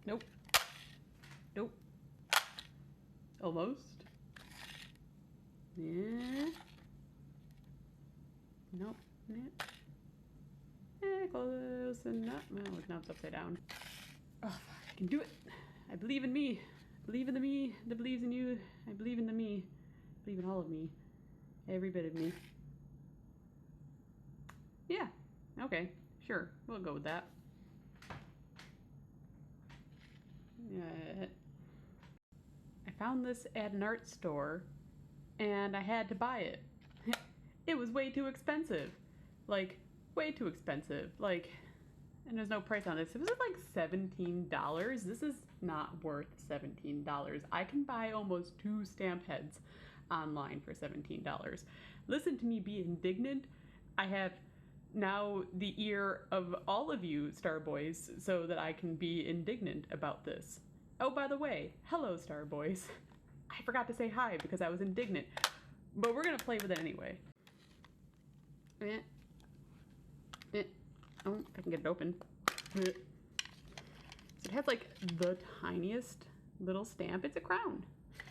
Nope. Nope. Almost. Yeah. Nope. Yeah. Close enough. Well, now it's upside down. Oh, I can do it. I believe in me. I believe in the me that believes in you. I believe in the me. I believe in all of me. Every bit of me. Yeah. Okay. Sure. We'll go with that. I found this at an art store and I had to buy it. It was way too expensive. Like, way too expensive. Like, and there's no price on this. It was like $17. This is not worth $17. I can buy almost 2 stamp heads online for $17. Listen to me be indignant. I have now the ear of all of you Star Boys so that I can be indignant about this. Oh, by the way, hello Star Boys. I forgot to say hi because I was indignant, but we're gonna play with it anyway. Oh, if I can get it open. So it has like the tiniest little stamp. It's a crown.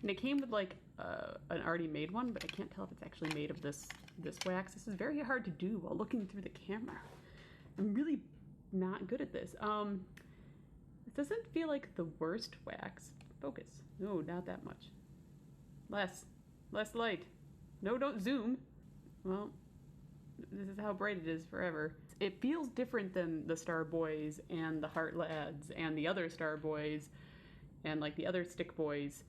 And it came with like an already made one, but I can't tell if it's actually made of this wax. This is very hard to do while looking through the camera. I'm really not good at this. It doesn't feel like the worst wax. Focus. No, not that much. Less light. No, don't zoom. Well, this is how bright it is forever. It feels different than the Star Boys and the Heart Lads and the other Star Boys and like the other Stick Boys.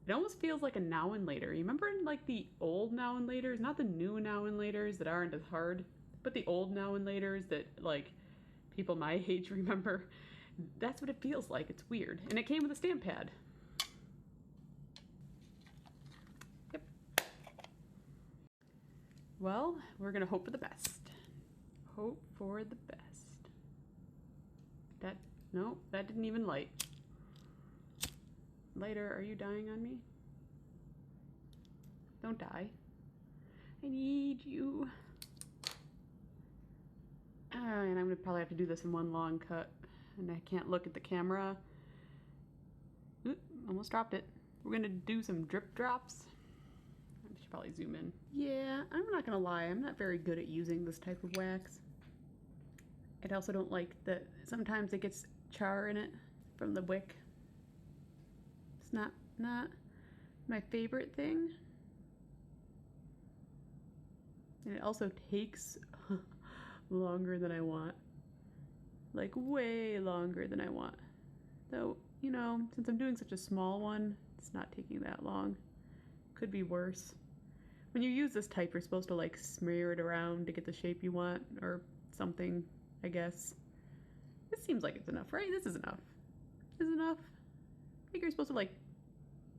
It almost feels like a Now and Later. You remember like the old Now and Laters? Not the new Now and Laters that aren't as hard, but the old Now and Laters that like people my age remember. That's what it feels like. It's weird. And it came with a stamp pad. Yep. Well, we're gonna hope for the best. Hope for the best. No, that didn't even light. Lighter, are you dying on me? Don't die. I need you. And I'm gonna probably have to do this in one long cut. And I can't look at the camera. Oop, almost dropped it. We're gonna do some drip drops. I should probably zoom in. Yeah, I'm not gonna lie, I'm not very good at using this type of wax. I also don't like that sometimes it gets char in it from the wick. It's not my favorite thing. And it also takes longer than I want. Like way longer than I want. Though, you know, since I'm doing such a small one, it's not taking that long. Could be worse. When you use this type, you're supposed to like smear it around to get the shape you want or something, I guess. This seems like it's enough, right? This is enough. Is it enough? I think you're supposed to like,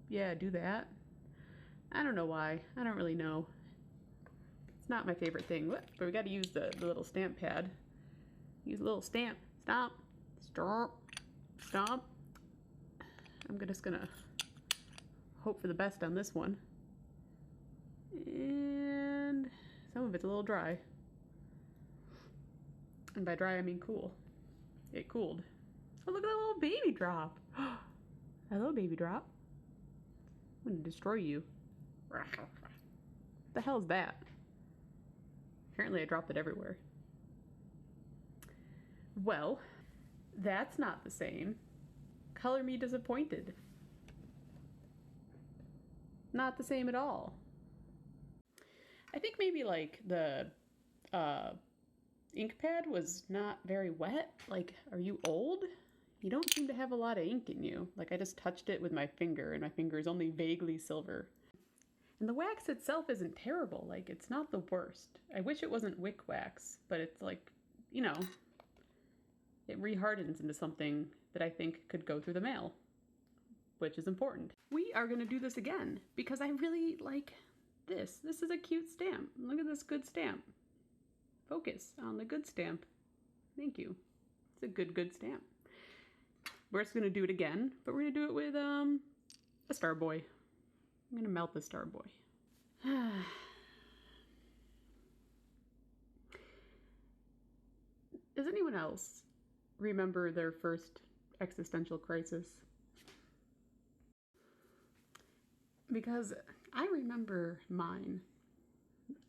yeah, do that. I don't know why. I don't really know. It's not my favorite thing, but we gotta use the little stamp pad. Use a little stamp. Stomp. Stomp. Stomp. I'm just gonna hope for the best on this one. And some of it's a little dry. And by dry, I mean cool. It cooled. Oh, look at that little baby drop. Hello, baby drop. I'm gonna destroy you. What the hell is that? Apparently I dropped it everywhere. Well, that's not the same. Color me disappointed. Not the same at all. I think maybe like the ink pad was not very wet. Like, are you old? You don't seem to have a lot of ink in you. Like, I just touched it with my finger and my finger is only vaguely silver. And the wax itself isn't terrible. Like, it's not the worst. I wish it wasn't wick wax, but it's like, you know, it rehardens into something that I think could go through the mail, which is important. We are gonna do this again because I really like this. This is a cute stamp. Look at this good stamp. Focus on the good stamp. Thank you. It's a good stamp. We're just gonna do it again, but we're gonna do it with a Star Boy. I'm gonna melt the Star Boy. Does anyone else remember their first existential crisis. Because I remember mine.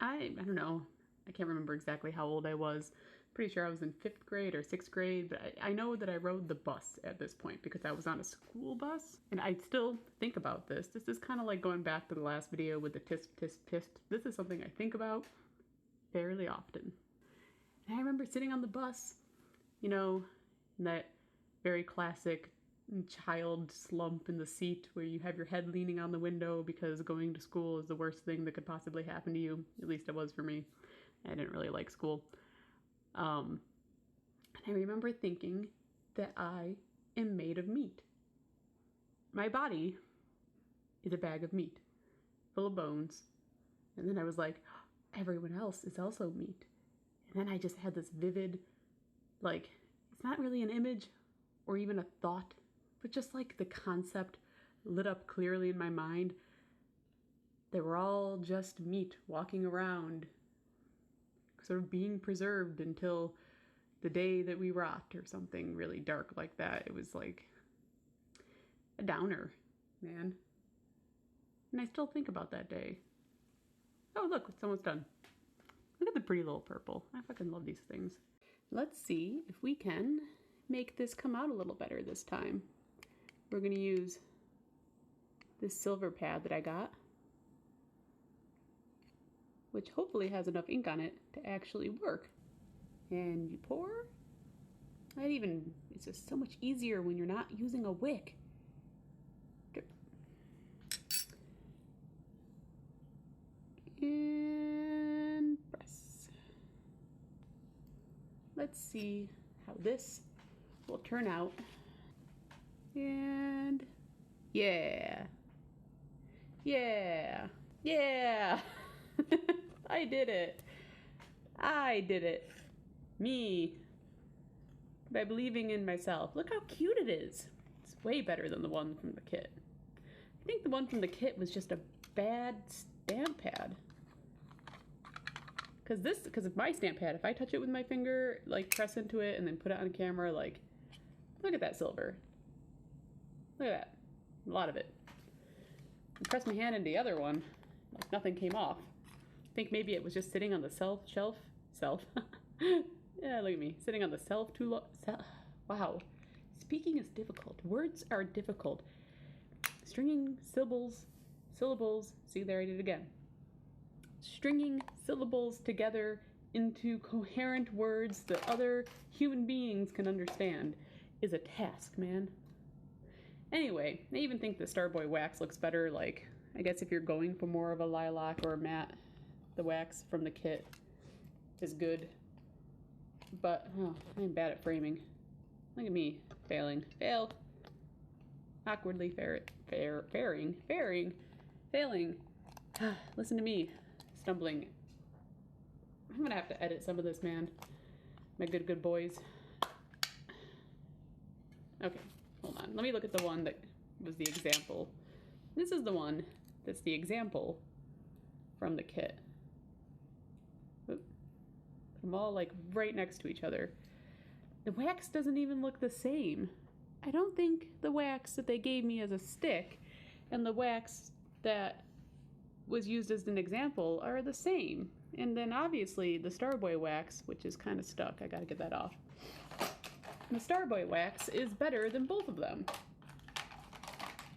I don't know. I can't remember exactly how old I was. Pretty sure I was in 5th grade or 6th grade, but I know that I rode the bus at this point because I was on a school bus. And I still think about this. This is kind of like going back to the last video with the tisk, tisk, tisk. This is something I think about fairly often. And I remember sitting on the bus, you know, in that very classic child slump in the seat where you have your head leaning on the window because going to school is the worst thing that could possibly happen to you. At least it was for me. I didn't really like school. And I remember thinking that I am made of meat. My body is a bag of meat, full of bones. And then I was like, everyone else is also meat. And then I just had this vivid, like, it's not really an image or even a thought, but just like the concept lit up clearly in my mind. They were all just meat walking around, sort of being preserved until the day that we rot or something really dark like that. It was like a downer, man. And I still think about that day. Oh, look, it's almost done. Look at the pretty little purple. I fucking love these things. Let's see if we can make this come out a little better this time. We're gonna use this silver pad that I got, which hopefully has enough ink on it to actually work. And you pour. It's just so much easier when you're not using a wick. And press. Let's see how this will turn out. And yeah. Yeah. Yeah. I did it. I did it. Me. By believing in myself. Look how cute it is. It's way better than the one from the kit. I think the one from the kit was just a bad stamp pad. Because of my stamp pad, if I touch it with my finger, like press into it and then put it on camera, like, look at that silver. Look at that. A lot of it. And press my hand into the other one, like nothing came off. I think maybe it was just sitting on the shelf. Yeah, look at me. Sitting on the shelf too long. Wow. Speaking is difficult. Words are difficult. Stringing syllables. See, there I did it again. Stringing syllables together into coherent words that other human beings can understand is a task, man. Anyway, I even think the Starboy wax looks better. Like, I guess if you're going for more of a lilac or a matte, the wax from the kit is good. But, oh, I'm bad at framing. Look at me, failing. Fail. Awkwardly failing. Listen to me, stumbling. I'm gonna have to edit some of this, man. My good boys. Okay, hold on. Let me look at the one that was the example. This is the one that's the example from the kit. Oop. Put them all like right next to each other. The wax doesn't even look the same. I don't think the wax that they gave me as a stick and the wax that was used as an example are the same. And then obviously the Starboy wax, which is kind of stuck, I gotta get that off. The Starboy wax is better than both of them,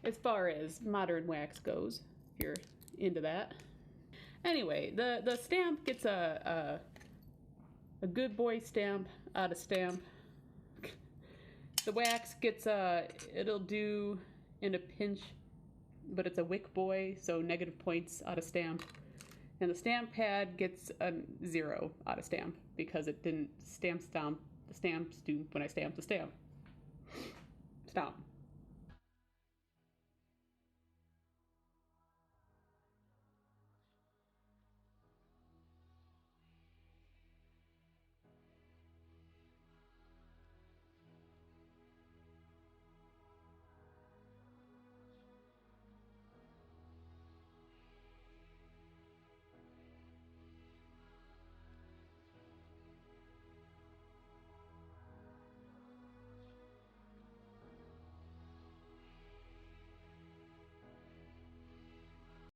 as far as modern wax goes, if you're into that. Anyway, the stamp gets a good boy stamp out of stamp. The wax gets it'll do in a pinch, but it's a wick boy, so negative points out of stamp. And the stamp pad gets a 0 out of stamp because it didn't stamp the stamps do when I stamped the stamp. Stomp.